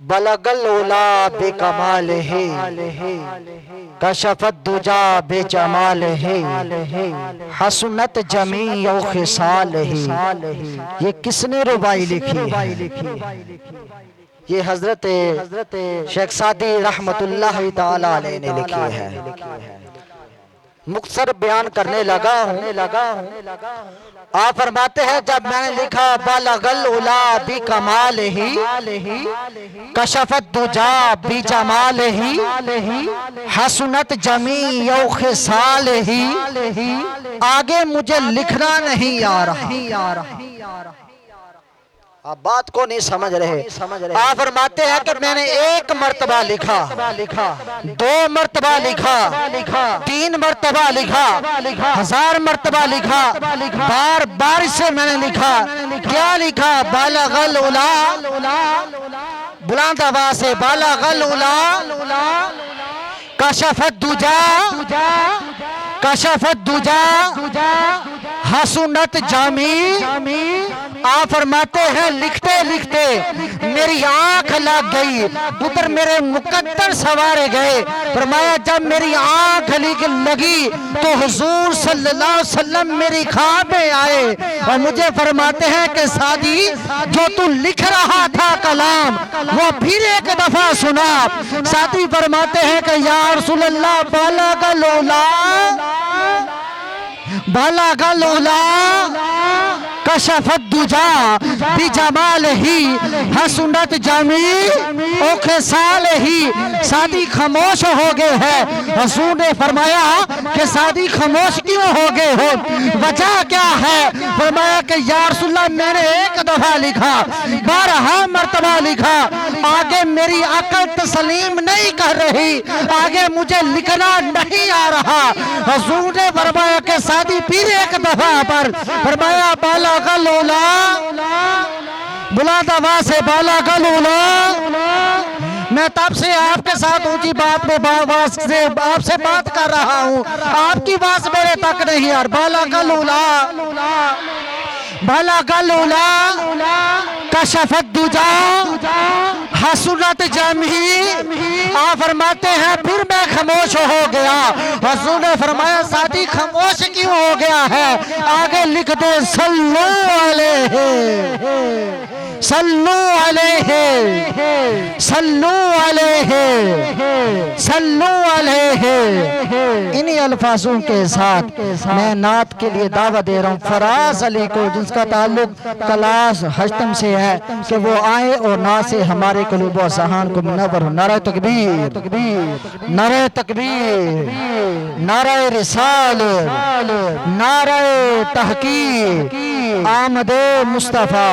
बलगल उला बेकमाल है, कशफत दुजा बेजमाल है, हसनत जमी औ खिसाल है। ये किसने रुबाई लिखी है? ये हजरत शेख सादी रहमतुल्लाह ताला अलैह ने लिखी है। मुख्तसर बयान करने लगा हूँ। आप फरमाते हैं जब मैंने लिखा बलगल उला बी कमाल ही, कशफत दुजा बी जमाल ही, हसनत जमी यौ खिसाल ही, आगे मुझे लिखना नहीं आ रहा। आप बात को नहीं समझ रहे। आप फरमाते हैं कि मैंने एक मर्तबा लिखा, दो मर्तबा लिखा, तीन मर्तबा लिखा, 1000 मर्तबा लिखा, बार बार से मैंने लिखा। क्या लिखा? बलगल उला, बुलंद आवाज से बलगल उला, कशफत दुजा, कशफत दुजा, हसनत जामी। आप फरमाते हैं लिखते लिखते मेरी आंख लग गई, उधर मेरे मुकद्दर सवारे गए। फरमाया जब मेरी आंख लगी तो हुजूर सल्लल्लाहु अलैहि वसल्लम मेरी ख्वाब में आए और मुझे फरमाते हैं कि सादी जो तू लिख रहा था कलाम वो फिर एक दफा सुना। सादी फरमाते हैं कि या रसूल अल्लाह बलगल उला, बलगल उला, कशफत दुजा बिजमाल ही, हसनत जमी ओ खिसाल ही। सादी खामोश हो गए हैं। हुजूर ने फरमाया कि सादी खामोश क्यों हो गए हो, वजह क्या है? फरमाया कि या रसूलल्लाह मैंने एक दफा लिखा, 12 मर्तबा लिखा, आगे मेरी अकल तस्लीम नहीं कर रही, आगे मुझे लिखना नहीं आ रहा। हुजूर ने फरमाया कि सादी फिर एक दफा पर फरमाया बलगल उला, बुलंद आवाज से बलगल उला। मैं तब से आपके साथ ऊंची बात में आवाज से आपसे बात कर रहा हूँ, आपकी बात मेरे तक नहीं यार। बलगल उला, बलगल उला, कशफत दुजा, हसनत जमी। आप फरमाते हैं फिर मैं खामोश हो गया। हुजूर ने फरमाया सादी खामोश क्यों हो गया है? आगे लिख दे सल्लू अलैहि, सल्लू अलैहि, सल्लू अलैहि, सल्लू अलैहि। इन्हीं अल्फाजों के साथ मैं नात के लिए दावा दे रहा हूँ फराज अली को, जिसका ताल्लुक क्लास हश्तम से है, कि वो आए और ना से हमारे कलूब और ज़हान को मुनव्वर हो। नारे तकबीर, नारे तकबीर, नारे रिसालत, नारे तहकीक, आमदे मुस्तफा।